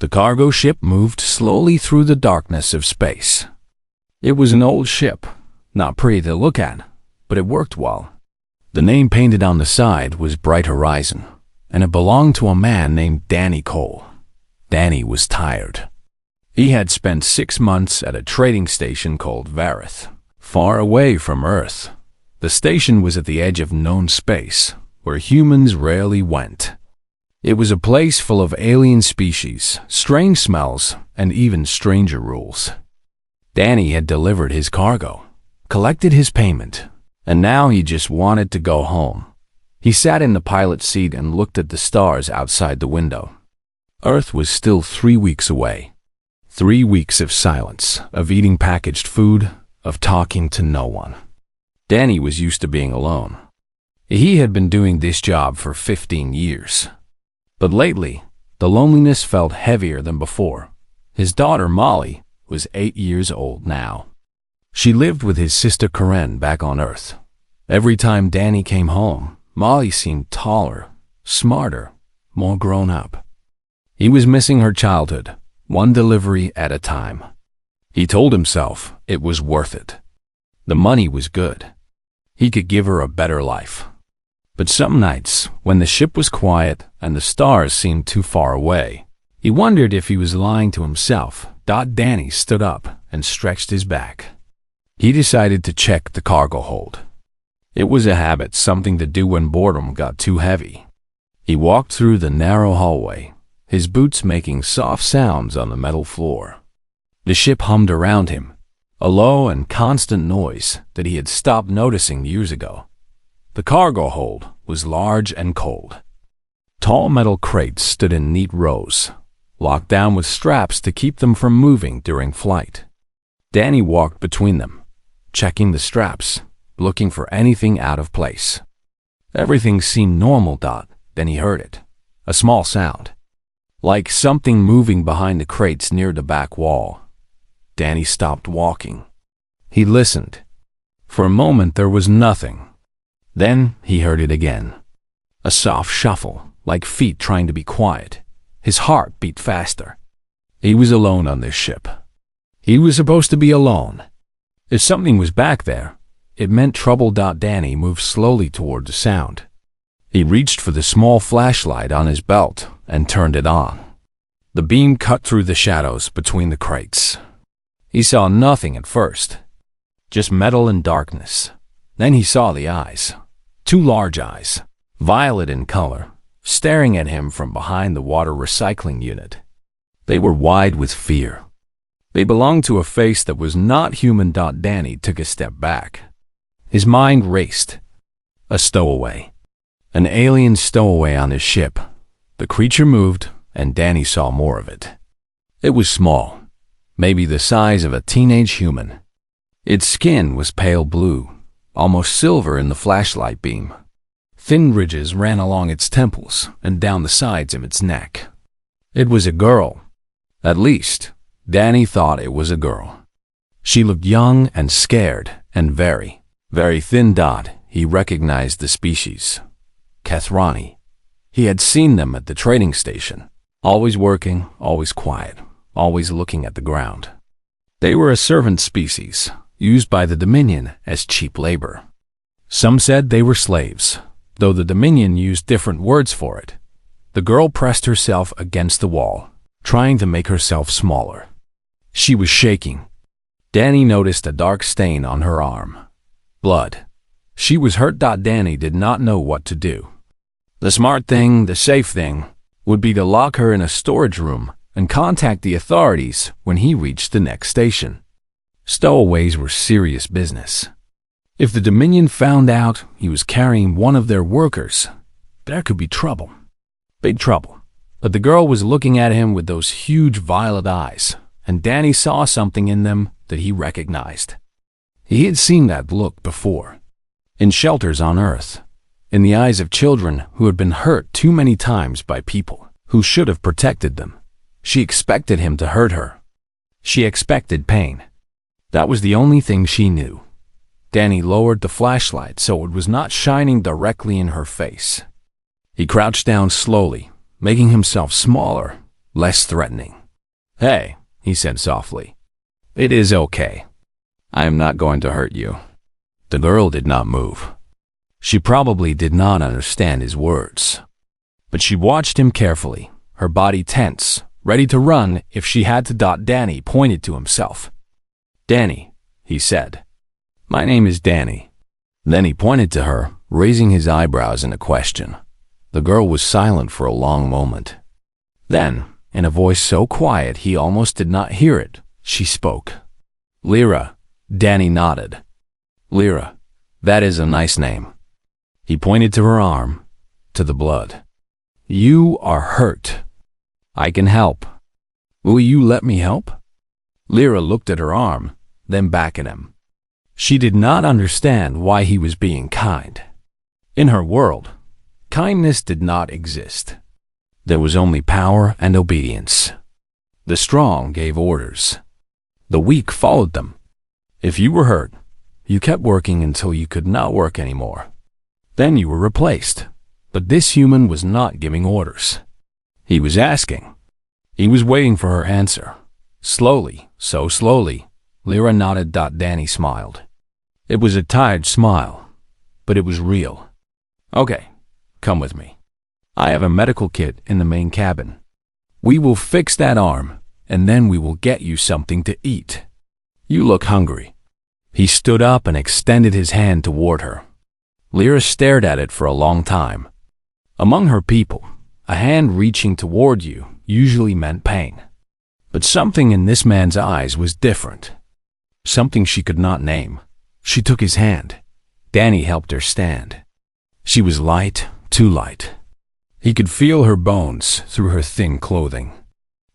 The cargo ship moved slowly through the darkness of space. It was an old ship, not pretty to look at, but it worked well. The name painted on the side was Bright Horizon, and it belonged to a man named Danny Cole. Danny was tired. He had spent 6 months at a trading station called Vareth, far away from Earth. The station was at the edge of known space, where humans rarely went. It was a place full of alien species, strange smells, and even stranger rules. Danny had delivered his cargo, collected his payment, and now he just wanted to go home. He sat in the pilot's seat and looked at the stars outside the window. Earth was still 3 weeks away. 3 weeks of silence, of eating packaged food, of talking to no one. Danny was used to being alone. He had been doing this job for 15 years. But lately, the loneliness felt heavier than before. His daughter Molly was 8 years old now. She lived with his sister Karen back on Earth. Every time Danny came home, Molly seemed taller, smarter, more grown up. He was missing her childhood, one delivery at a time. He told himself it was worth it. The money was good. He could give her a better life. But some nights, when the ship was quiet and the stars seemed too far away, he wondered if he was lying to himself. Danny stood up and stretched his back. He decided to check the cargo hold. It was a habit, something to do when boredom got too heavy. He walked through the narrow hallway, his boots making soft sounds on the metal floor. The ship hummed around him, a low and constant noise that he had stopped noticing years ago. The cargo hold was large and cold. Tall metal crates stood in neat rows, locked down with straps to keep them from moving during flight. Danny walked between them, checking the straps, looking for anything out of place. Everything seemed normal. Then he heard it, a small sound, like something moving behind the crates near the back wall. Danny stopped walking. He listened. For a moment there was nothing. Then he heard it again. A soft shuffle, like feet trying to be quiet. His heart beat faster. He was alone on this ship. He was supposed to be alone. If something was back there, it meant trouble. Danny moved slowly toward the sound. He reached for the small flashlight on his belt and turned it on. The beam cut through the shadows between the crates. He saw nothing at first, just metal and darkness. Then he saw the eyes. 2 large eyes, violet in color, staring at him from behind the water recycling unit. They were wide with fear. They belonged to a face that was not human. Danny took a step back. His mind raced. A stowaway. An alien stowaway on his ship. The creature moved, and Danny saw more of it. It was small, maybe the size of a teenage human. Its skin was pale blue, almost silver in the flashlight beam. Thin ridges ran along its temples and down the sides of its neck. It was a girl. At least, Danny thought it was a girl. She looked young and scared and very, very thin. He recognized the species. Kethrani. He had seen them at the trading station, always working, always quiet, always looking at the ground. They were a servant species, used by the Dominion as cheap labor. Some said they were slaves, though the Dominion used different words for it. The girl pressed herself against the wall, trying to make herself smaller. She was shaking. Danny noticed a dark stain on her arm. Blood. She was hurt. Danny did not know what to do. The smart thing, the safe thing, would be to lock her in a storage room and contact the authorities when he reached the next station. Stowaways were serious business. If the Dominion found out he was carrying one of their workers, there could be trouble. Big trouble. But the girl was looking at him with those huge violet eyes, and Danny saw something in them that he recognized. He had seen that look before, in shelters on Earth, in the eyes of children who had been hurt too many times by people who should have protected them. She expected him to hurt her. She expected pain. That was the only thing she knew. Danny lowered the flashlight so it was not shining directly in her face. He crouched down slowly, making himself smaller, less threatening. "Hey," he said softly. "It is okay. I am not going to hurt you." The girl did not move. She probably did not understand his words. But she watched him carefully, her body tense, ready to run if she had to. Danny pointed to himself. "Danny," he said. "My name is Danny." Then he pointed to her, raising his eyebrows in a question. The girl was silent for a long moment. Then, in a voice so quiet he almost did not hear it, she spoke. "Lyra." Danny nodded. "Lyra, that is a nice name." He pointed to her arm, to the blood. "You are hurt. I can help. Will you let me help?" Lyra looked at her arm, then back at him. She did not understand why he was being kind. In her world, kindness did not exist. There was only power and obedience. The strong gave orders. The weak followed them. If you were hurt, you kept working until you could not work anymore. Then you were replaced. But this human was not giving orders. He was asking. He was waiting for her answer. Slowly, so slowly, Lyra nodded. Danny smiled. It was a tired smile, but it was real. "Okay, come with me. I have a medical kit in the main cabin. We will fix that arm, and then we will get you something to eat. You look hungry." He stood up and extended his hand toward her. Lyra stared at it for a long time. Among her people, a hand reaching toward you usually meant pain. But something in this man's eyes was different. Something she could not name. She took his hand. Danny helped her stand. She was light, too light. He could feel her bones through her thin clothing.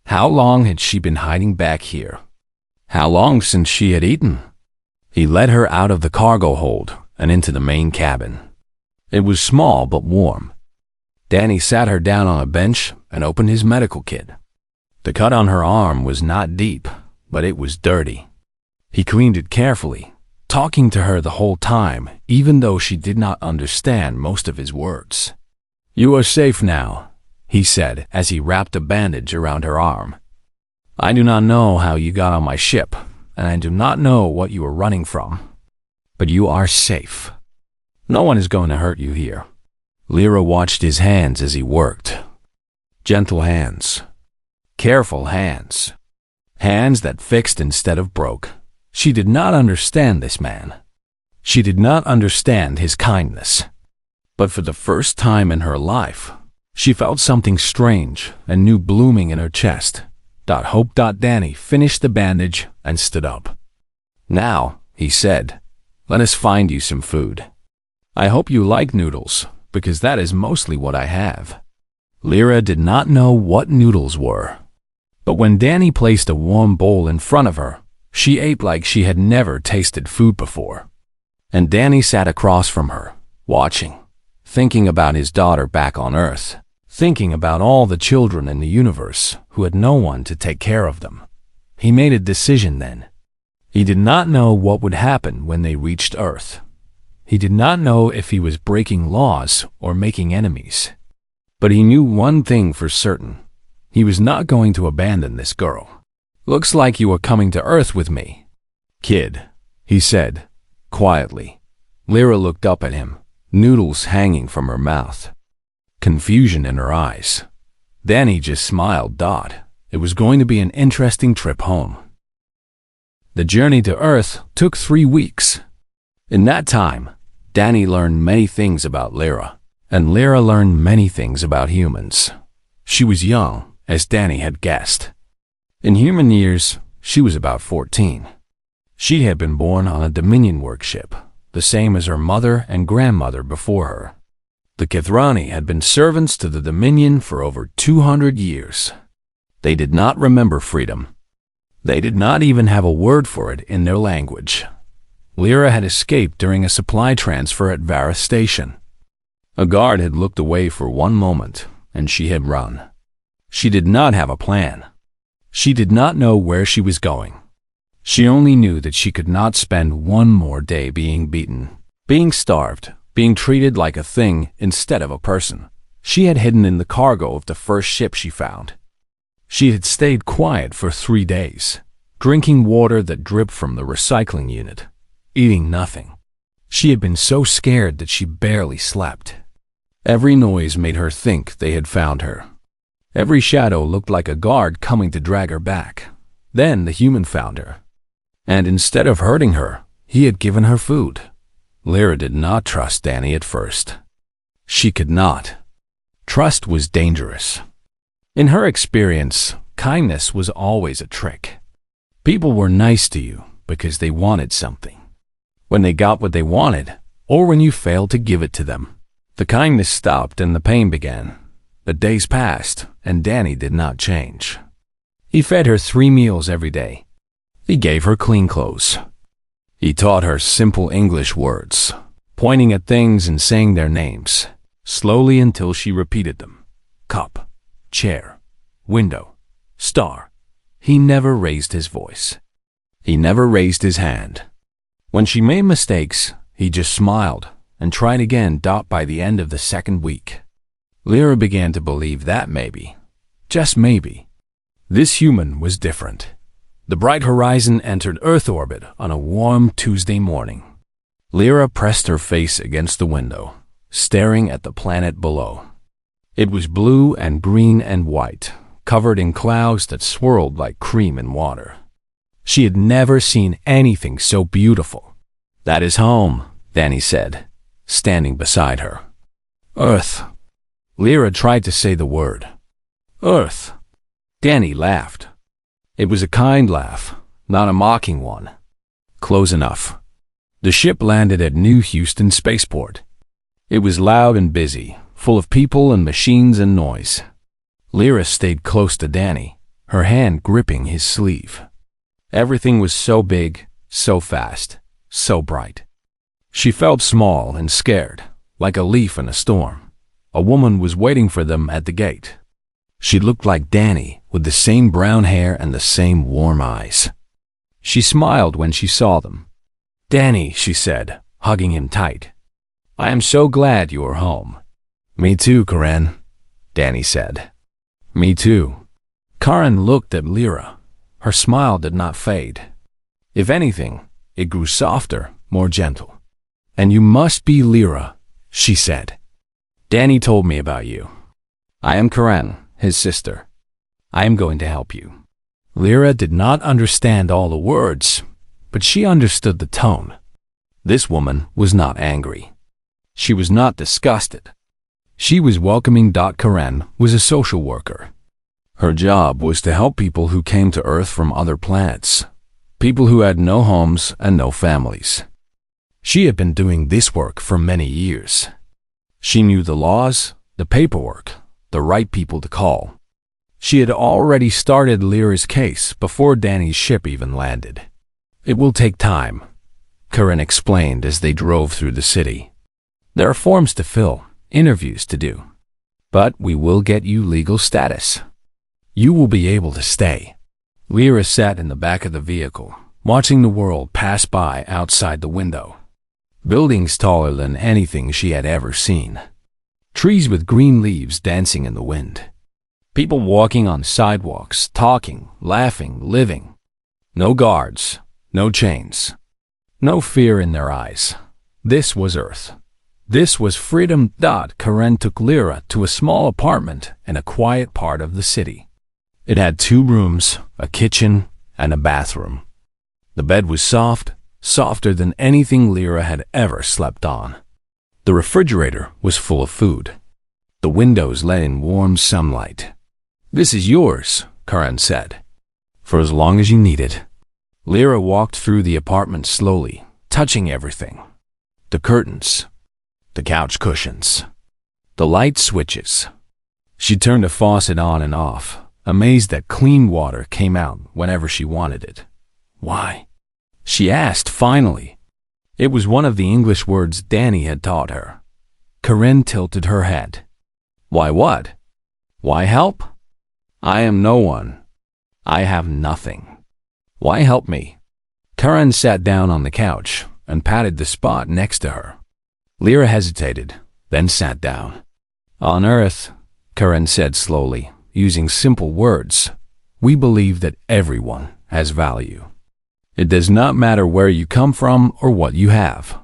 How long had she been hiding back here? How long since she had eaten? He led her out of the cargo hold and into the main cabin. It was small but warm. Danny sat her down on a bench and opened his medical kit. The cut on her arm was not deep, but it was dirty. He cleaned it carefully, talking to her the whole time, even though she did not understand most of his words. "You are safe now," he said as he wrapped a bandage around her arm. "I do not know how you got on my ship, and I do not know what you were running from. But you are safe. No one is going to hurt you here." Lyra watched his hands as he worked. Gentle hands. Careful hands. Hands that fixed instead of broke. She did not understand this man. She did not understand his kindness. But for the first time in her life, she felt something strange and new blooming in her chest. Hope. Danny finished the bandage and stood up. "Now," he said, "let us find you some food. I hope you like noodles, because that is mostly what I have." Lyra did not know what noodles were. But when Danny placed a warm bowl in front of her, she ate like she had never tasted food before. And Danny sat across from her, watching, thinking about his daughter back on Earth, thinking about all the children in the universe who had no one to take care of them. He made a decision then. He did not know what would happen when they reached Earth. He did not know if he was breaking laws or making enemies. But he knew one thing for certain. He was not going to abandon this girl. "Looks like you are coming to Earth with me, kid," he said, quietly. Lyra looked up at him, noodles hanging from her mouth, confusion in her eyes. Danny just smiled. It was going to be an interesting trip home. The journey to Earth took 3 weeks. In that time, Danny learned many things about Lyra, and Lyra learned many things about humans. She was young, as Danny had guessed. In human years, she was about 14. She had been born on a Dominion workship, the same as her mother and grandmother before her. The Kithrani had been servants to the Dominion for over 200 years. They did not remember freedom. They did not even have a word for it in their language. Lyra had escaped during a supply transfer at Varus Station. A guard had looked away for one moment, and she had run. She did not have a plan. She did not know where she was going. She only knew that she could not spend one more day being beaten, being starved, being treated like a thing instead of a person. She had hidden in the cargo of the first ship she found. She had stayed quiet for 3 days, drinking water that dripped from the recycling unit, eating nothing. She had been so scared that she barely slept. Every noise made her think they had found her. Every shadow looked like a guard coming to drag her back. Then the human found her. And instead of hurting her, he had given her food. Lyra did not trust Danny at first. She could not. Trust was dangerous. In her experience, kindness was always a trick. People were nice to you because they wanted something. When they got what they wanted, or when you failed to give it to them, the kindness stopped and the pain began. The days passed, and Danny did not change. He fed her 3 meals every day. He gave her clean clothes. He taught her simple English words, pointing at things and saying their names, slowly until she repeated them. Cup, chair, window, star. He never raised his voice. He never raised his hand. When she made mistakes, he just smiled and tried again. By the end of the 2nd week, Lyra began to believe that maybe, just maybe, this human was different. The bright horizon entered Earth orbit on a warm Tuesday morning. Lyra pressed her face against the window, staring at the planet below. It was blue and green and white, covered in clouds that swirled like cream in water. She had never seen anything so beautiful. "That is home," Danny said, standing beside her. "Earth." Lyra tried to say the word. "Earth." Danny laughed. It was a kind laugh, not a mocking one. Close enough. The ship landed at New Houston Spaceport. It was loud and busy, full of people and machines and noise. Lyra stayed close to Danny, her hand gripping his sleeve. Everything was so big, so fast, so bright. She felt small and scared, like a leaf in a storm. A woman was waiting for them at the gate. She looked like Danny, with the same brown hair and the same warm eyes. She smiled when she saw them. "Danny," she said, hugging him tight. "I am so glad you are home." "Me too, Karen," Danny said. "Me too." Karen looked at Lyra. Her smile did not fade. If anything, it grew softer, more gentle. "And you must be Lyra," she said. "Danny told me about you. I am Karen, his sister. I am going to help you." Lyra did not understand all the words, but she understood the tone. This woman was not angry. She was not disgusted. She was welcoming. Karen was a social worker. Her job was to help people who came to Earth from other planets, people who had no homes and no families. She had been doing this work for many years. She knew the laws, the paperwork, the right people to call. She had already started Lyra's case before Danny's ship even landed. "It will take time," Karen explained as they drove through the city. "There are forms to fill, interviews to do. But we will get you legal status. You will be able to stay." Lyra sat in the back of the vehicle, watching the world pass by outside the window. Buildings taller than anything she had ever seen. Trees with green leaves dancing in the wind. People walking on sidewalks, talking, laughing, living. No guards, no chains. No fear in their eyes. This was Earth. This was freedom. Karen took Lyra to a small apartment in a quiet part of the city. It had 2 rooms, a kitchen, and a bathroom. The bed was soft, softer than anything Lyra had ever slept on. The refrigerator was full of food. The windows let in warm sunlight. "This is yours," Karen said, "for as long as you need it." Lyra walked through the apartment slowly, touching everything. The curtains, the couch cushions, the light switches. She turned a faucet on and off, amazed that clean water came out whenever she wanted it. "Why?" she asked finally. It was one of the English words Danny had taught her. Karen tilted her head. "Why what? Why help? I am no one. I have nothing. Why help me?" Karen sat down on the couch and patted the spot next to her. Lyra hesitated, then sat down. "On Earth," Karen said slowly, using simple words, We believe that everyone has value. It does not matter where you come from or what you have.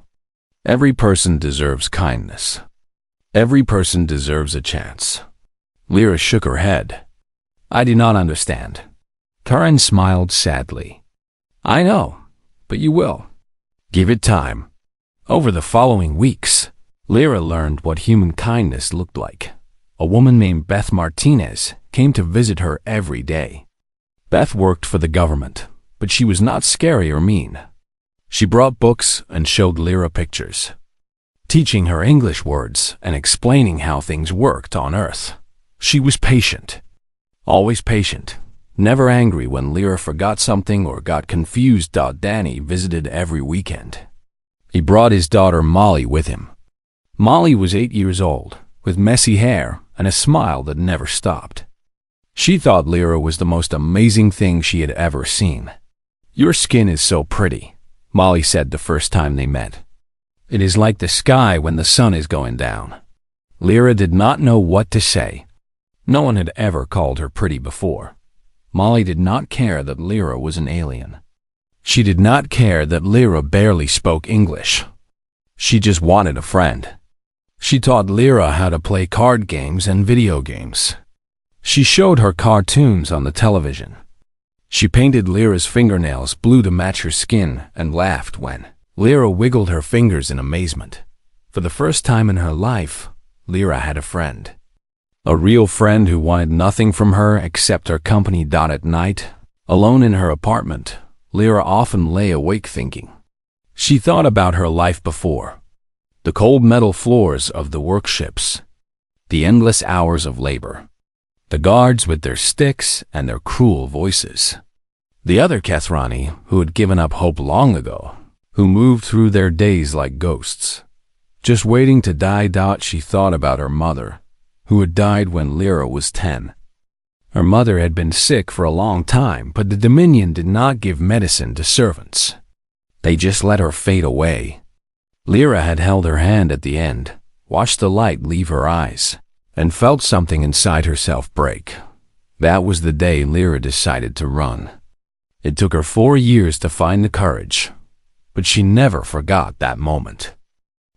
Every person deserves kindness. Every person deserves a chance. Lyra shook her head. I do not understand. Karen smiled sadly. I know, but you will. Give it time. Over the following weeks, Lyra learned what human kindness looked like. A woman named Beth Martinez came to visit her every day. Beth worked for the government, but she was not scary or mean. She brought books and showed Lyra pictures, teaching her English words and explaining how things worked on Earth. She was patient, always patient, never angry when Lyra forgot something or got confused. Danny visited every weekend. He brought his daughter Molly with him. Molly was 8 years old, with messy hair and a smile that never stopped. She thought Lyra was the most amazing thing she had ever seen. Your skin is so pretty, Molly said the first time they met. It is like the sky when the sun is going down. Lyra did not know what to say. No one had ever called her pretty before. Molly did not care that Lyra was an alien. She did not care that Lyra barely spoke English. She just wanted a friend. She taught Lyra how to play card games and video games. She showed her cartoons on the television. She painted Lyra's fingernails blue to match her skin and laughed when Lyra wiggled her fingers in amazement. For the first time in her life, Lyra had a friend. A real friend who wanted nothing from her except her company. At night, alone in her apartment, Lyra often lay awake thinking. She thought about her life before. The cold metal floors of the workshops, the endless hours of labor, the guards with their sticks and their cruel voices, the other Kathrani who had given up hope long ago, who moved through their days like ghosts, just waiting to die. She thought about her mother, who had died when Lyra was 10. Her mother had been sick for a long time, but the Dominion did not give medicine to servants. They just let her fade away. Lyra had held her hand at the end, watched the light leave her eyes, and felt something inside herself break. That was the day Lyra decided to run. It took her 4 years to find the courage, but she never forgot that moment.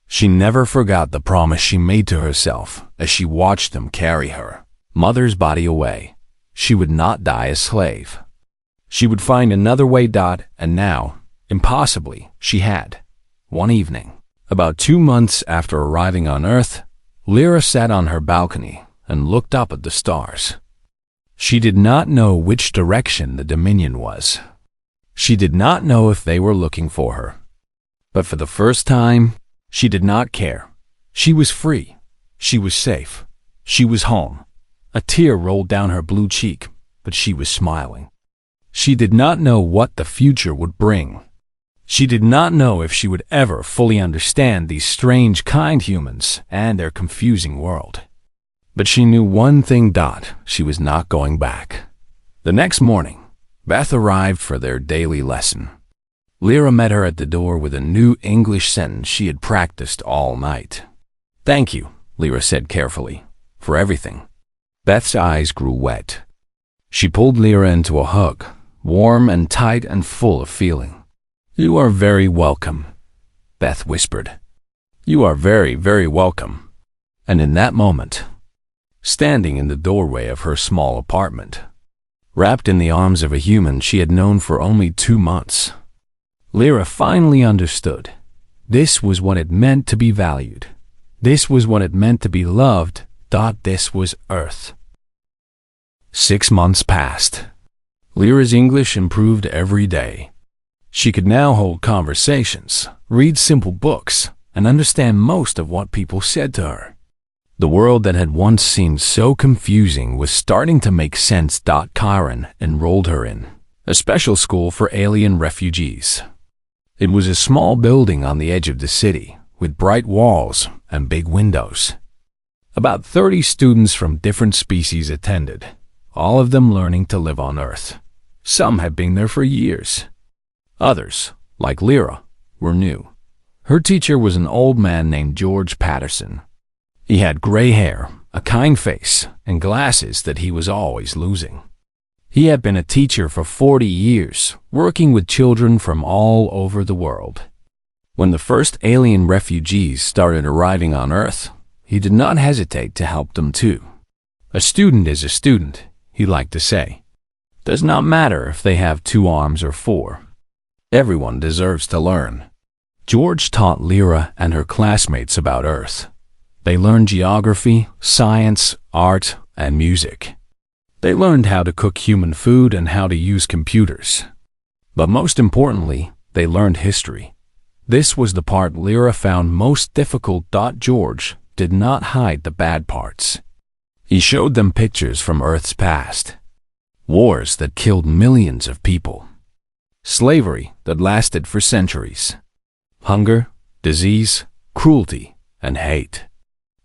She never forgot the promise she made to herself as she watched them carry her mother's body away. She would not die a slave. She would find another way. And now, impossibly, she had. One evening, about 2 months after arriving on Earth, Lyra sat on her balcony and looked up at the stars. She did not know which direction the Dominion was. She did not know if they were looking for her. But for the first time, she did not care. She was free. She was safe. She was home. A tear rolled down her blue cheek, but she was smiling. She did not know what the future would bring. She did not know if she would ever fully understand these strange, kind humans and their confusing world. But she knew one thing. She was not going back. The next morning, Beth arrived for their daily lesson. Lyra met her at the door with a new English sentence she had practiced all night. Thank you, Lyra said carefully, for everything. Beth's eyes grew wet. She pulled Lyra into a hug, warm and tight and full of feeling. You are very welcome, Beth whispered. You are very, very welcome. And in that moment, standing in the doorway of her small apartment, wrapped in the arms of a human she had known for only 2 months, Lyra finally understood. This was what it meant to be valued. This was what it meant to be loved. This was Earth. 6 months passed. Lyra's English improved every day. She could now hold conversations, read simple books, and understand most of what people said to her. The world that had once seemed so confusing was starting to make sense. Karen enrolled her in a special school for alien refugees. It was a small building on the edge of the city, with bright walls and big windows. About 30 students from different species attended, all of them learning to live on Earth. Some had been there for years. Others, like Lyra, were new. Her teacher was an old man named George Patterson. He had gray hair, a kind face, and glasses that he was always losing. He had been a teacher for 40 years, working with children from all over the world. When the first alien refugees started arriving on Earth, he did not hesitate to help them too. A student is a student, he liked to say. Does not matter if they have 2 arms or 4. Everyone deserves to learn. George taught Lyra and her classmates about Earth. They learned geography, science, art, and music. They learned how to cook human food and how to use computers. But most importantly, they learned history. This was the part Lyra found most difficult. George did not hide the bad parts. He showed them pictures from Earth's past. Wars that killed millions of people. Slavery that lasted for centuries. Hunger, disease, cruelty, and hate.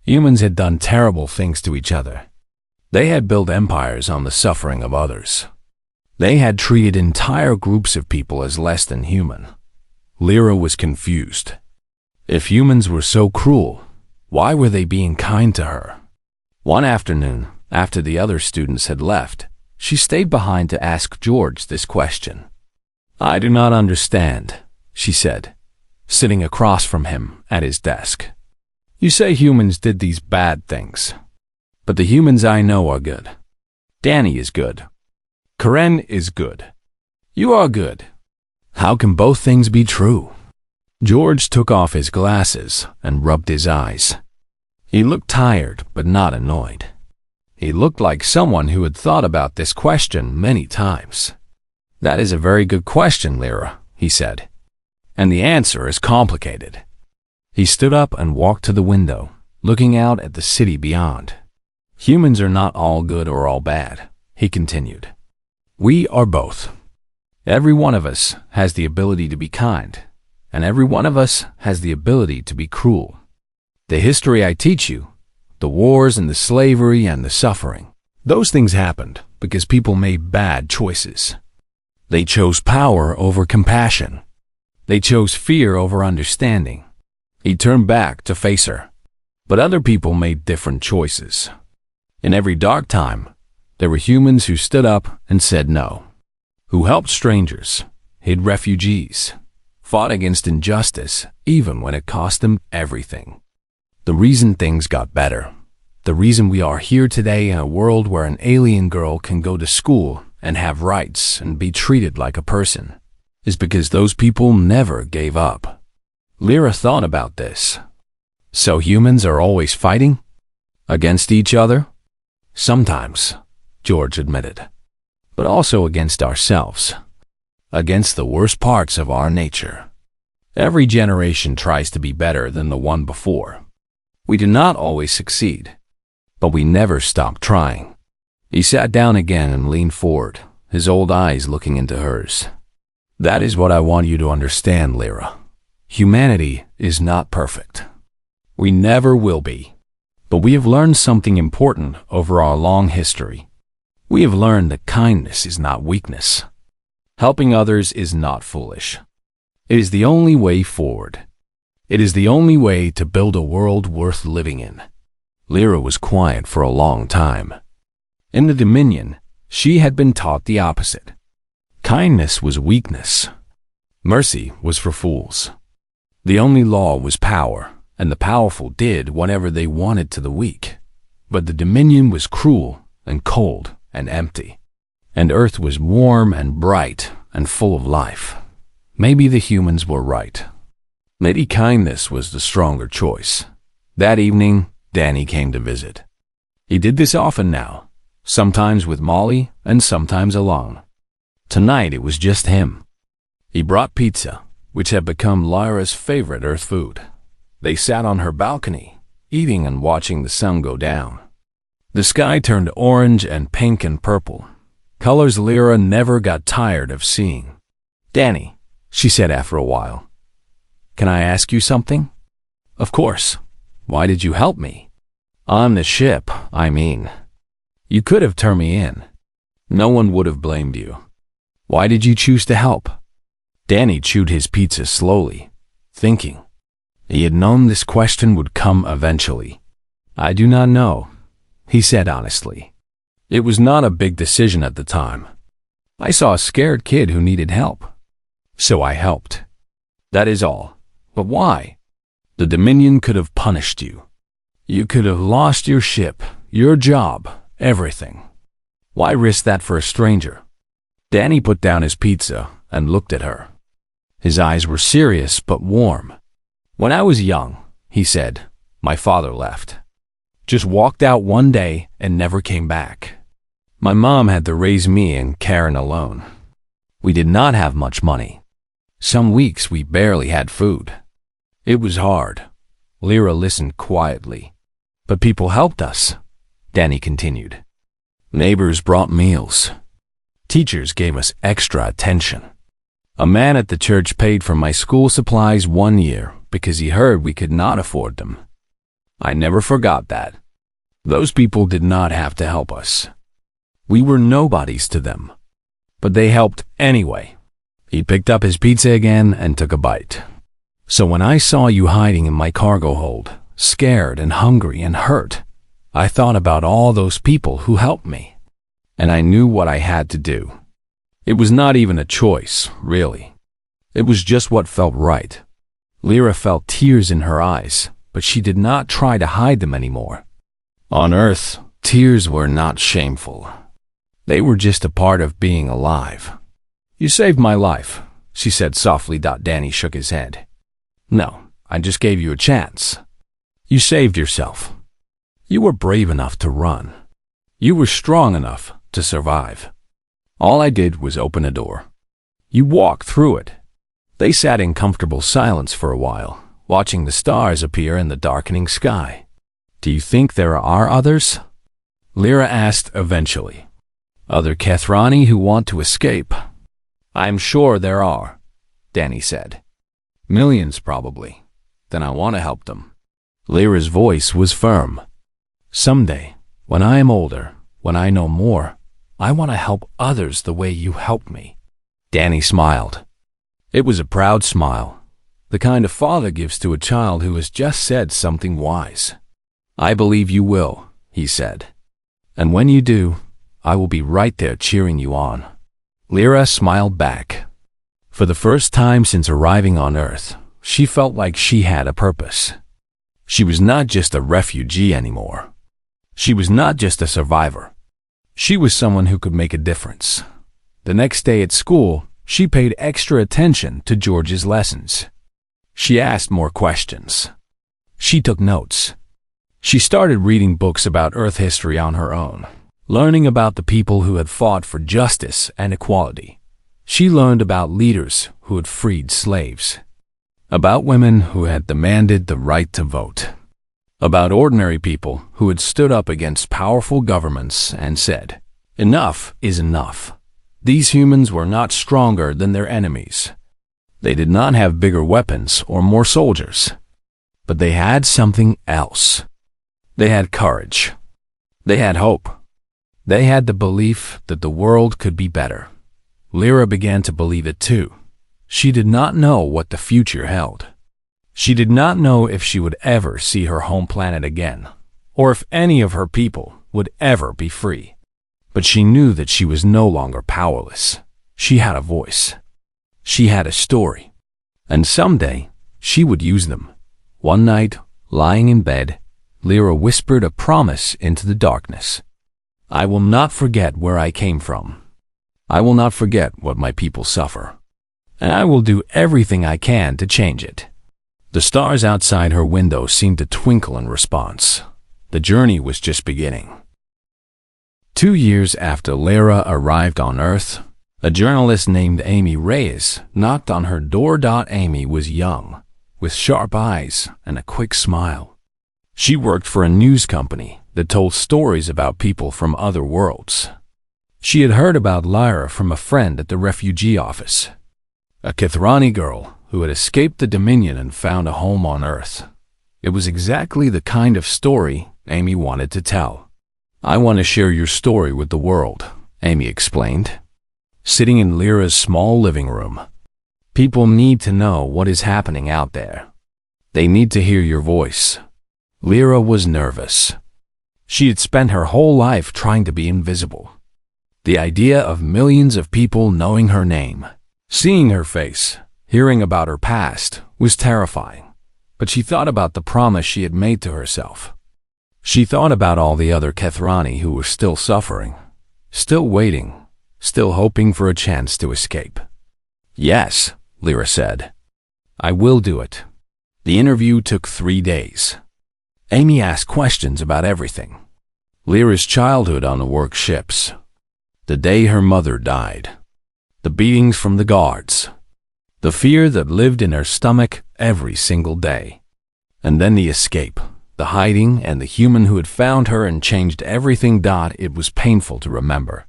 Humans had done terrible things to each other. They had built empires on the suffering of others. They had treated entire groups of people as less than human. Lyra was confused. If humans were so cruel, why were they being kind to her? One afternoon, after the other students had left, she stayed behind to ask George this question. "I do not understand," she said, sitting across from him at his desk. "You say humans did these bad things, but the humans I know are good. Danny is good. Karen is good. You are good. How can both things be true?" George took off his glasses and rubbed his eyes. He looked tired but not annoyed. He looked like someone who had thought about this question many times. "That is a very good question, Lyra," he said. "And the answer is complicated." He stood up and walked to the window, looking out at the city beyond. "Humans are not all good or all bad," he continued. "We are both. Every one of us has the ability to be kind, and every one of us has the ability to be cruel. The history I teach you, the wars and the slavery and the suffering, those things happened because people made bad choices. They chose power over compassion. They chose fear over understanding." He turned back to face her. "But other people made different choices. In every dark time, there were humans who stood up and said no, who helped strangers, hid refugees, fought against injustice even when it cost them everything. The reason things got better, the reason we are here today in a world where an alien girl can go to school and have rights and be treated like a person, is because those people never gave up." Lyra thought about this. So humans are always fighting? Against each other? Sometimes, George admitted. But also against ourselves. Against the worst parts of our nature. Every generation tries to be better than the one before. We do not always succeed, but we never stop trying. He sat down again and leaned forward, his old eyes looking into hers. "That is what I want you to understand, Lyra. Humanity is not perfect. We never will be. But we have learned something important over our long history. We have learned that kindness is not weakness. Helping others is not foolish. It is the only way forward. It is the only way to build a world worth living in." Lyra was quiet for a long time. In the Dominion, she had been taught the opposite. Kindness was weakness. Mercy was for fools. The only law was power, and the powerful did whatever they wanted to the weak. But the Dominion was cruel and cold and empty. And Earth was warm and bright and full of life. Maybe the humans were right. Maybe kindness was the stronger choice. That evening, Danny came to visit. He did this often now, sometimes with Molly and sometimes alone. Tonight it was just him. He brought pizza, which had become Lyra's favorite Earth food. They sat on her balcony, eating and watching the sun go down. The sky turned orange and pink and purple, colors Lyra never got tired of seeing. "Danny," she said after a while, "can I ask you something?" "Of course. Why did you help me?" "On the ship, I mean. You could have turned me in. No one would have blamed you. Why did you choose to help?" Danny chewed his pizza slowly, thinking. He had known this question would come eventually. "I do not know," he said honestly. It was not a big decision at the time. I saw a scared kid who needed help. So I helped. That is all. But why? The Dominion could have punished you. You could have lost your ship, your job, everything. Why risk that for a stranger? Danny put down his pizza and looked at her. His eyes were serious but warm. When I was young, he said, my father left. Just walked out one day and never came back. My mom had to raise me and Karen alone. We did not have much money. Some weeks we barely had food. It was hard. Lyra listened quietly. But people helped us, Danny continued. Neighbors brought meals. Teachers gave us extra attention. A man at the church paid for my school supplies 1 year because he heard we could not afford them. I never forgot that. Those people did not have to help us. We were nobodies to them. But they helped anyway. He picked up his pizza again and took a bite. So when I saw you hiding in my cargo hold, scared and hungry and hurt, I thought about all those people who helped me. And I knew what I had to do. It was not even a choice, really. It was just what felt right. Lyra felt tears in her eyes, but she did not try to hide them anymore. On Earth, tears were not shameful. They were just a part of being alive. You saved my life, she said softly. Danny shook his head. No, I just gave you a chance. You saved yourself. You were brave enough to run. You were strong enough to survive. All I did was open a door. You walked through it. They sat in comfortable silence for a while, watching the stars appear in the darkening sky. Do you think there are others? Lyra asked eventually. Other Kethrani who want to escape? I'm sure there are, Danny said. Millions probably. Then I want to help them. Lyra's voice was firm. Someday, when I am older, when I know more, I want to help others the way you helped me. Danny smiled. It was a proud smile, the kind a father gives to a child who has just said something wise. I believe you will, he said. And when you do, I will be right there cheering you on. Lyra smiled back. For the first time since arriving on Earth, she felt like she had a purpose. She was not just a refugee anymore. She was not just a survivor. She was someone who could make a difference. The next day at school, she paid extra attention to George's lessons. She asked more questions. She took notes. She started reading books about Earth history on her own, learning about the people who had fought for justice and equality. She learned about leaders who had freed slaves, about women who had demanded the right to vote, about ordinary people who had stood up against powerful governments and said, enough is enough. These humans were not stronger than their enemies. They did not have bigger weapons or more soldiers, but they had something else. They had courage. They had hope. They had the belief that the world could be better. Lyra began to believe it too. She did not know what the future held. She did not know if she would ever see her home planet again, or if any of her people would ever be free. But she knew that she was no longer powerless. She had a voice. She had a story. And someday, she would use them. One night, lying in bed, Lyra whispered a promise into the darkness. I will not forget where I came from. I will not forget what my people suffer. And I will do everything I can to change it. The stars outside her window seemed to twinkle in response. The journey was just beginning. 2 years after Lyra arrived on Earth, a journalist named Amy Reyes knocked on her door. Amy was young, with sharp eyes and a quick smile. She worked for a news company that told stories about people from other worlds. She had heard about Lyra from a friend at the refugee office, a Kethrani girl who had escaped the Dominion and found a home on Earth. It was exactly the kind of story Amy wanted to tell. I want to share your story with the world, Amy explained, sitting in Lyra's small living room. People need to know what is happening out there. They need to hear your voice. Lyra was nervous. She had spent her whole life trying to be invisible. The idea of millions of people knowing her name, seeing her face, hearing about her past, was terrifying. But she thought about the promise she had made to herself. She thought about all the other Kethrani who were still suffering, still waiting, still hoping for a chance to escape. "Yes," Lyra said. "I will do it." The interview took 3 days. Amy asked questions about everything. Lyra's childhood on the work ships, the day her mother died, the beatings from the guards, the fear that lived in her stomach every single day, and then the escape, the hiding, and the human who had found her and changed everything. It was painful to remember.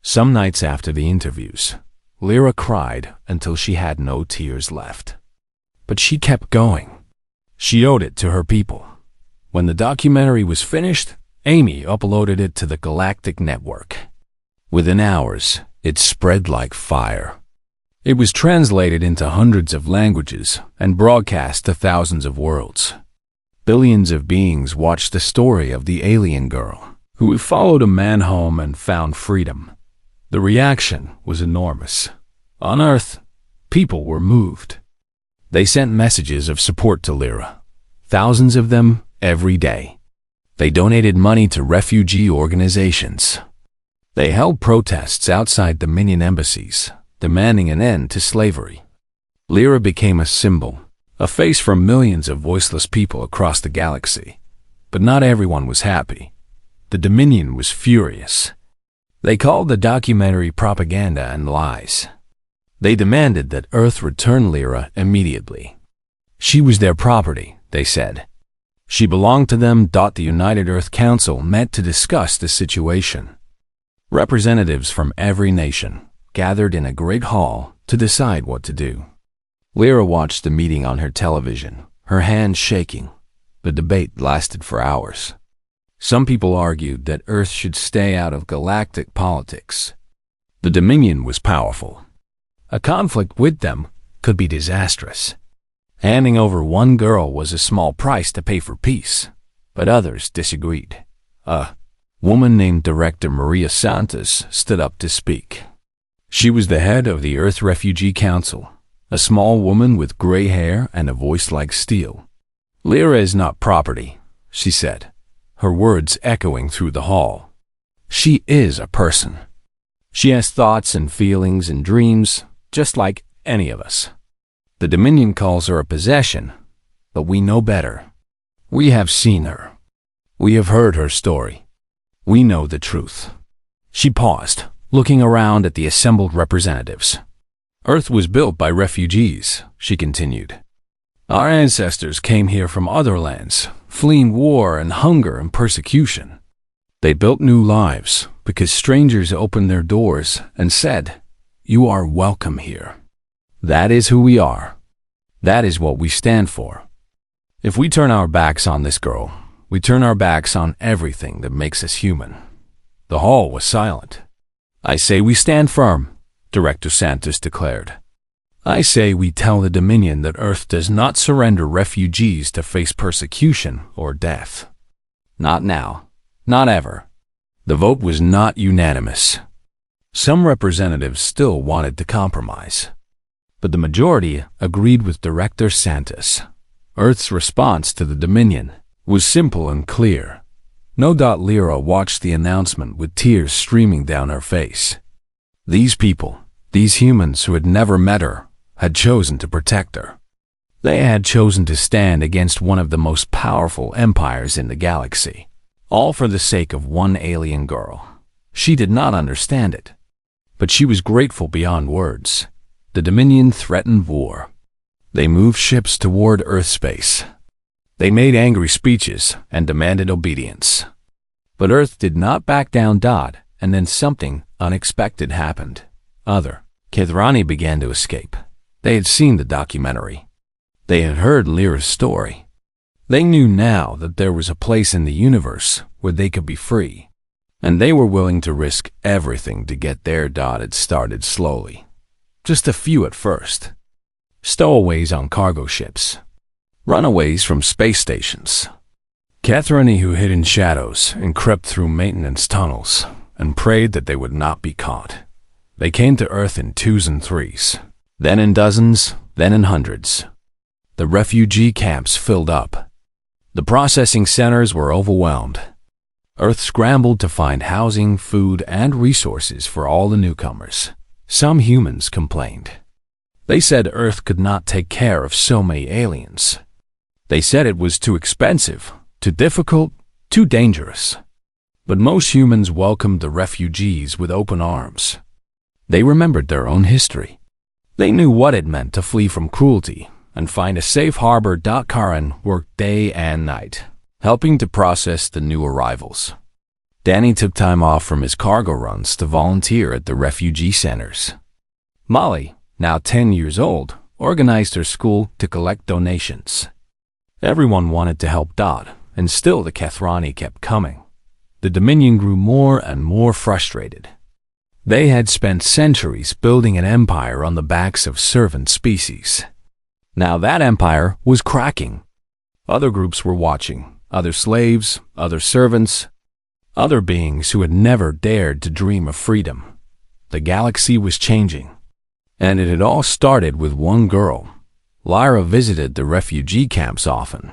Some nights after the interviews, Lyra cried until she had no tears left. But she kept going. She owed it to her people. When the documentary was finished, Amy uploaded it to the Galactic Network. Within hours, it spread like fire. It was translated into hundreds of languages and broadcast to thousands of worlds. Billions of beings watched the story of the alien girl who followed a man home and found freedom. The reaction was enormous. On Earth, people were moved. They sent messages of support to Lyra, thousands of them every day. They donated money to refugee organizations. They held protests outside Dominion embassies, demanding an end to slavery. Lyra became a symbol, a face for millions of voiceless people across the galaxy. But not everyone was happy. The Dominion was furious. They called the documentary propaganda and lies. They demanded that Earth return Lyra immediately. She was their property, they said. She belonged to them. The United Earth Council met to discuss the situation. Representatives from every nation gathered in a great hall to decide what to do. Lyra watched the meeting on her television, her hands shaking. The debate lasted for hours. Some people argued that Earth should stay out of galactic politics. The Dominion was powerful. A conflict with them could be disastrous. Handing over one girl was a small price to pay for peace, but others disagreed. A woman named Director Maria Santos stood up to speak. She was the head of the Earth Refugee Council, a small woman with gray hair and a voice like steel. "Lyra is not property," she said, her words echoing through the hall. "She is a person. She has thoughts and feelings and dreams, just like any of us. The Dominion calls her a possession, but we know better. We have seen her. We have heard her story. We know the truth." She paused, looking around at the assembled representatives. "Earth was built by refugees," she continued. "Our ancestors came here from other lands, fleeing war and hunger and persecution. They built new lives because strangers opened their doors and said, 'You are welcome here.' That is who we are. That is what we stand for. If we turn our backs on this girl, we turn our backs on everything that makes us human." The hall was silent. "I say we stand firm," Director Santos declared. "I say we tell the Dominion that Earth does not surrender refugees to face persecution or death. Not now. Not ever." The vote was not unanimous. Some representatives still wanted to compromise. But the majority agreed with Director Santos. Earth's response to the Dominion was simple and clear. No. Lyra watched the announcement with tears streaming down her face. These people, these humans who had never met her, had chosen to protect her. They had chosen to stand against one of the most powerful empires in the galaxy, all for the sake of one alien girl. She did not understand it, but she was grateful beyond words. The Dominion threatened war. They moved ships toward Earth space. They made angry speeches and demanded obedience. But Earth did not back down. And then something unexpected happened. Other Kethrani began to escape. They had seen the documentary. They had heard Lyra's story. They knew now that there was a place in the universe where they could be free. And they were willing to risk everything to get there. It started slowly. Just a few at first. Stowaways on cargo ships. Runaways from space stations. Kethrani who hid in shadows and crept through maintenance tunnels. and prayed that they would not be caught. They came to Earth in twos and threes, then in dozens, then in hundreds. The refugee camps filled up. The processing centers were overwhelmed. Earth scrambled to find housing, food, and resources for all the newcomers. Some humans complained. They said Earth could not take care of so many aliens. They said it was too expensive, too difficult, too dangerous. But most humans welcomed the refugees with open arms. They remembered their own history. They knew what it meant to flee from cruelty and find a safe harbor. Karen worked day and night, helping to process the new arrivals. Danny took time off from his cargo runs to volunteer at the refugee centers. Molly, now 10 years old, organized her school to collect donations. Everyone wanted to help Dot, and still the Kethrani kept coming. The Dominion grew more and more frustrated. They had spent centuries building an empire on the backs of servant species. Now that empire was cracking. Other groups were watching, other slaves, other servants, other beings who had never dared to dream of freedom. The galaxy was changing, and it had all started with one girl. Lyra visited the refugee camps often.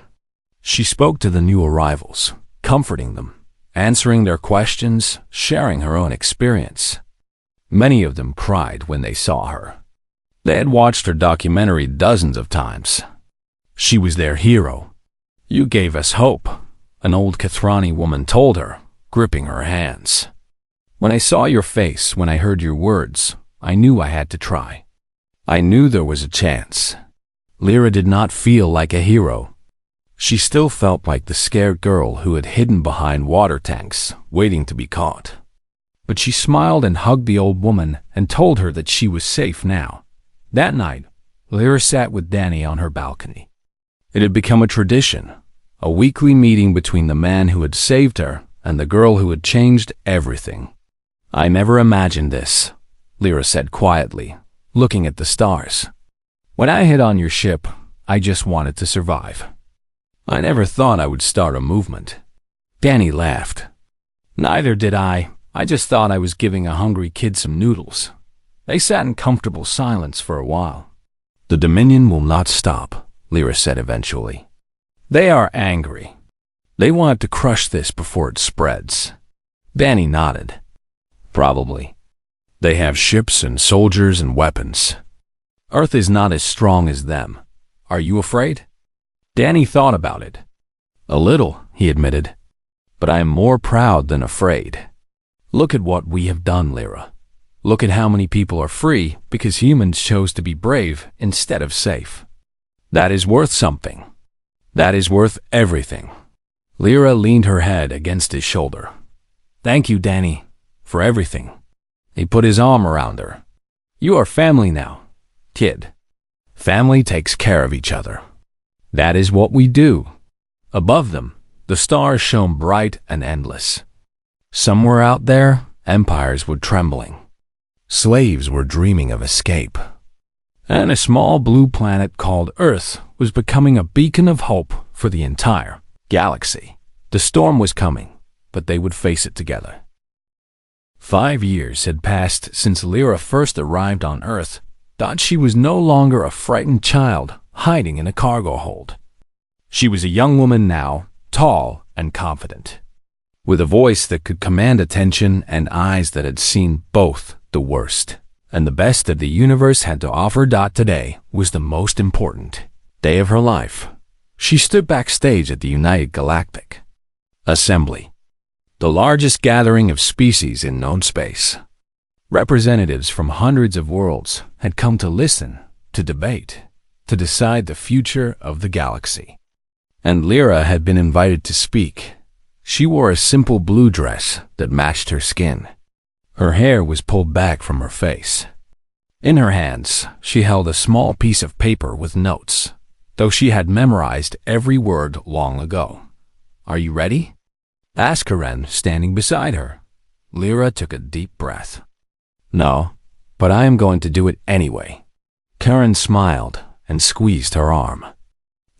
She spoke to the new arrivals, comforting them, answering their questions, sharing her own experience. Many of them cried when they saw her. They had watched her documentary dozens of times. She was their hero. "You gave us hope," an old Kethrani woman told her, gripping her hands. "When I saw your face, when I heard your words, I knew I had to try. I knew there was a chance." Lyra did not feel like a hero. She still felt like the scared girl who had hidden behind water tanks, waiting to be caught. But she smiled and hugged the old woman and told her that she was safe now. That night, Lyra sat with Danny on her balcony. It had become a tradition, a weekly meeting between the man who had saved her and the girl who had changed everything. "I never imagined this," Lyra said quietly, looking at the stars. "When I hit on your ship, I just wanted to survive. I never thought I would start a movement." Danny laughed. "Neither did I. I just thought I was giving a hungry kid some noodles." They sat in comfortable silence for a while. "The Dominion will not stop," Lyra said eventually. "They are angry. They want to crush this before it spreads." Danny nodded. "Probably. They have ships and soldiers and weapons. Earth is not as strong as them. Are you afraid?" Danny thought about it. "A little," he admitted. "But I am more proud than afraid. Look at what we have done, Lyra. Look at how many people are free because humans chose to be brave instead of safe. That is worth something. That is worth everything." Lyra leaned her head against his shoulder. "Thank you, Danny, for everything." He put his arm around her. "You are family now, kid. Family takes care of each other. That is what we do." Above them, the stars shone bright and endless. Somewhere out there, empires were trembling. Slaves were dreaming of escape. And a small blue planet called Earth was becoming a beacon of hope for the entire galaxy. The storm was coming, but they would face it together. 5 years had passed since Lyra first arrived on Earth. Thought she was no longer a frightened child hiding in a cargo hold. She was a young woman now, tall and confident, with a voice that could command attention and eyes that had seen both the worst and the best that the universe had to offer. Today was the most important day of her life. She stood backstage at the United Galactic Assembly, the largest gathering of species in known space. Representatives from hundreds of worlds had come to listen, to debate, to decide the future of the galaxy. And Lyra had been invited to speak. She wore a simple blue dress that matched her skin. Her hair was pulled back from her face. In her hands, she held a small piece of paper with notes, though she had memorized every word long ago. "Are you ready?" asked Karen, standing beside her. Lyra took a deep breath. "No, but I am going to do it anyway." Karen smiled and squeezed her arm.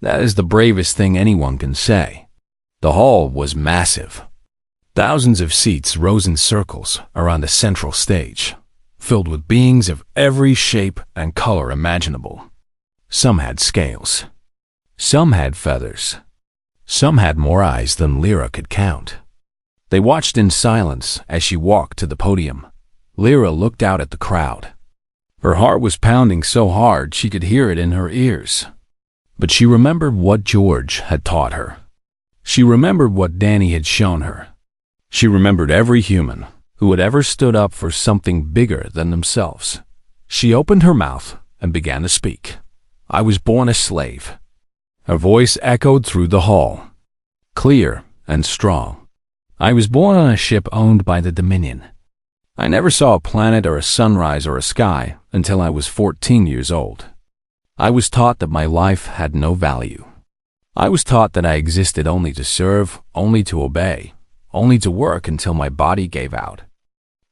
"That is the bravest thing anyone can say." The hall was massive. Thousands of seats rose in circles around the central stage, filled with beings of every shape and color imaginable. Some had scales. Some had feathers. Some had more eyes than Lyra could count. They watched in silence as she walked to the podium. Lyra looked out at the crowd. Her heart was pounding so hard she could hear it in her ears. But she remembered what George had taught her. She remembered what Danny had shown her. She remembered every human who had ever stood up for something bigger than themselves. She opened her mouth and began to speak. I was born a slave. Her voice echoed through the hall, clear and strong. I was born on a ship owned by the Dominion. I never saw a planet or a sunrise or a sky until I was 14 years old. I was taught that my life had no value. I was taught that I existed only to serve, only to obey, only to work until my body gave out.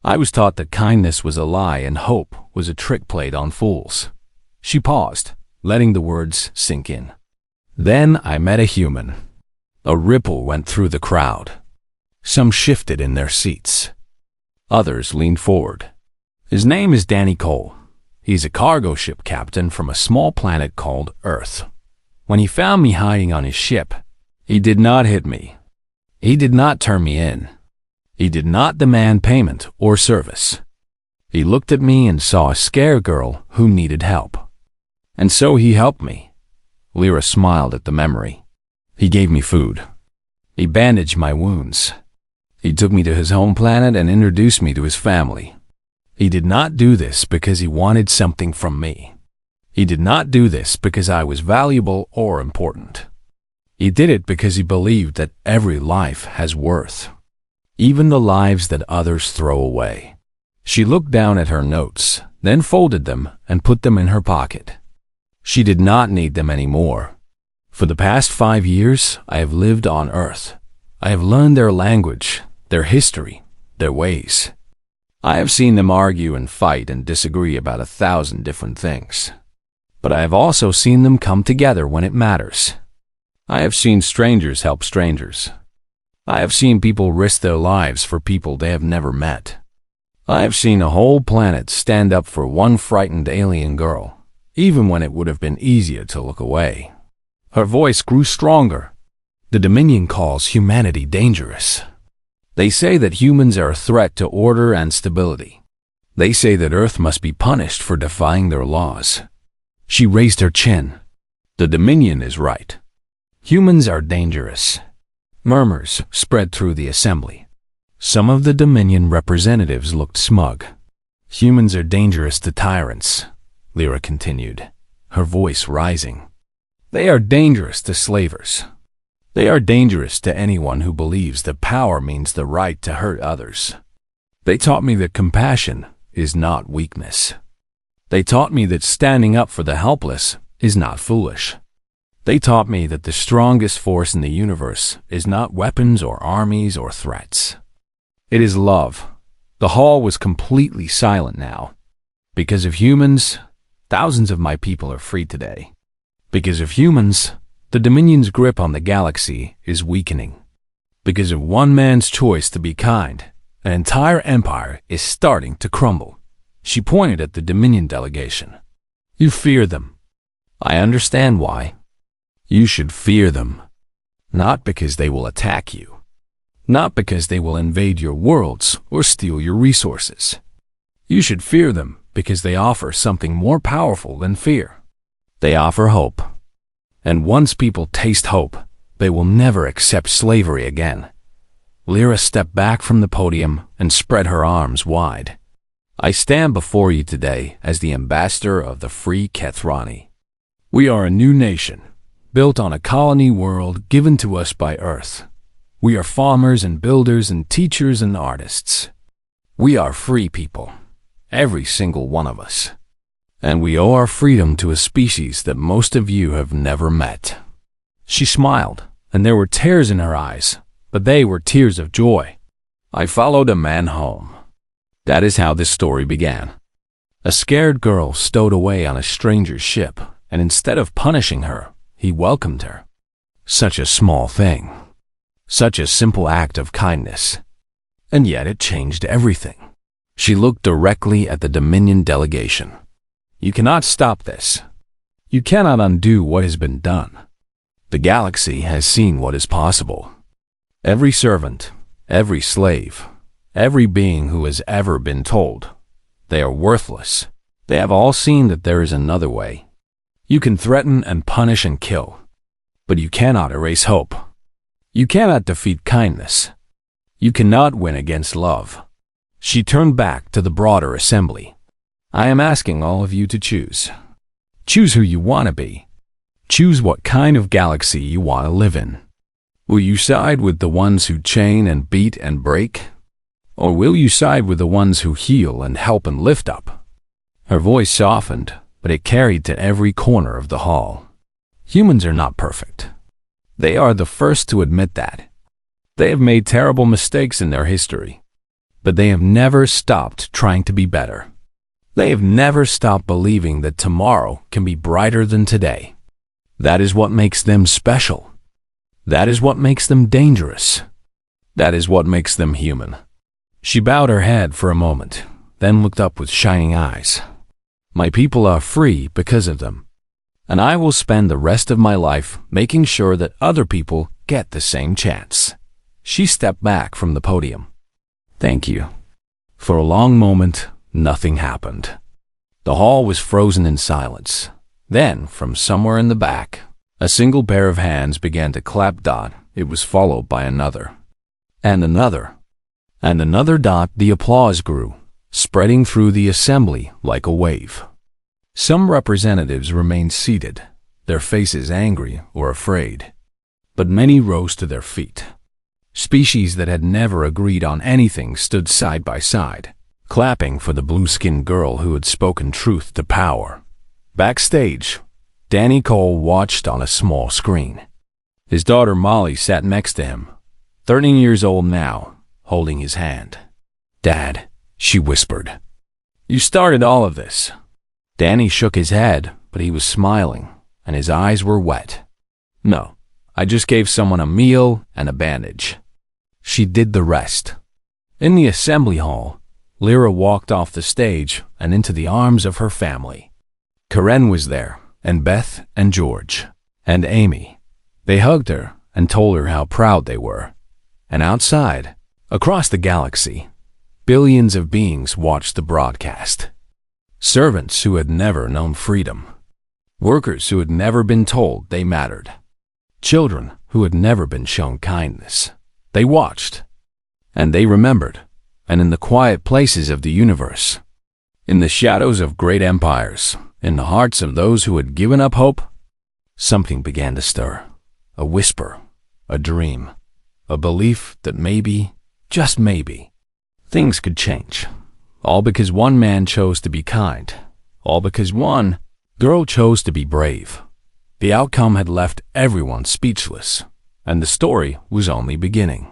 I was taught that kindness was a lie and hope was a trick played on fools. She paused, letting the words sink in. Then I met a human. A ripple went through the crowd. Some shifted in their seats. Others leaned forward. His name is Danny Cole. He's a cargo ship captain from a small planet called Earth. When he found me hiding on his ship, he did not hit me. He did not turn me in. He did not demand payment or service. He looked at me and saw a scared girl who needed help. And so he helped me. Lyra smiled at the memory. He gave me food. He bandaged my wounds. He took me to his home planet and introduced me to his family. He did not do this because he wanted something from me. He did not do this because I was valuable or important. He did it because he believed that every life has worth, even the lives that others throw away. She looked down at her notes, then folded them and put them in her pocket. She did not need them anymore. For the past 5 years, I have lived on Earth. I have learned their language, their history, their ways. I have seen them argue and fight and disagree about 1,000 different things. But I have also seen them come together when it matters. I have seen strangers help strangers. I have seen people risk their lives for people they have never met. I have seen a whole planet stand up for one frightened alien girl, even when it would have been easier to look away. Her voice grew stronger. The Dominion calls humanity dangerous. They say that humans are a threat to order and stability. They say that Earth must be punished for defying their laws. She raised her chin. The Dominion is right. Humans are dangerous. Murmurs spread through the assembly. Some of the Dominion representatives looked smug. Humans are dangerous to tyrants, Lyra continued, her voice rising. They are dangerous to slavers. They are dangerous to anyone who believes that power means the right to hurt others. They taught me that compassion is not weakness. They taught me that standing up for the helpless is not foolish. They taught me that the strongest force in the universe is not weapons or armies or threats. It is love. The hall was completely silent now. Because of humans, thousands of my people are free today. Because of humans, the Dominion's grip on the galaxy is weakening. Because of one man's choice to be kind, an entire empire is starting to crumble. She pointed at the Dominion delegation. You fear them. I understand why. You should fear them. Not because they will attack you. Not because they will invade your worlds or steal your resources. You should fear them because they offer something more powerful than fear. They offer hope. And once people taste hope, they will never accept slavery again. Lyra stepped back from the podium and spread her arms wide. I stand before you today as the ambassador of the free Kethrani. We are a new nation, built on a colony world given to us by Earth. We are farmers and builders and teachers and artists. We are free people, every single one of us. And we owe our freedom to a species that most of you have never met. She smiled, and there were tears in her eyes, but they were tears of joy. I followed a man home. That is how this story began. A scared girl stowed away on a stranger's ship, and instead of punishing her, he welcomed her. Such a small thing. Such a simple act of kindness. And yet it changed everything. She looked directly at the Dominion delegation. You cannot stop this. You cannot undo what has been done. The galaxy has seen what is possible. Every servant, every slave, every being who has ever been told they are worthless, they have all seen that there is another way. You can threaten and punish and kill, but you cannot erase hope. You cannot defeat kindness. You cannot win against love. She turned back to the broader assembly. I am asking all of you to choose. Choose who you want to be. Choose what kind of galaxy you want to live in. Will you side with the ones who chain and beat and break? Or will you side with the ones who heal and help and lift up? Her voice softened, but it carried to every corner of the hall. Humans are not perfect. They are the first to admit that. They have made terrible mistakes in their history, but they have never stopped trying to be better. They have never stopped believing that tomorrow can be brighter than today. That is what makes them special. That is what makes them dangerous. That is what makes them human. She bowed her head for a moment, then looked up with shining eyes. My people are free because of them, and I will spend the rest of my life making sure that other people get the same chance. She stepped back from the podium. Thank you. For a long moment, nothing happened. The hall was frozen in silence. Then, from somewhere in the back, a single pair of hands began to clap dot. It was followed by another. And another. And another dot. The applause grew, spreading through the assembly like a wave. Some representatives remained seated, their faces angry or afraid. But many rose to their feet. Species that had never agreed on anything stood side by side, clapping for the blue-skinned girl who had spoken truth to power. Backstage, Danny Cole watched on a small screen. His daughter Molly sat next to him, 13 years old now, holding his hand. Dad, she whispered. You started all of this. Danny shook his head, but he was smiling, and his eyes were wet. No, I just gave someone a meal and a bandage. She did the rest. In the assembly hall, Lyra walked off the stage and into the arms of her family. Karen was there, and Beth and George, and Amy. They hugged her and told her how proud they were. And outside, across the galaxy, billions of beings watched the broadcast. Servants who had never known freedom. Workers who had never been told they mattered. Children who had never been shown kindness. They watched, and they remembered, and in the quiet places of the universe, in the shadows of great empires, in the hearts of those who had given up hope, something began to stir. A whisper, a dream, a belief that maybe, just maybe, things could change. All because one man chose to be kind. All because one girl chose to be brave. The outcome had left everyone speechless, and the story was only beginning.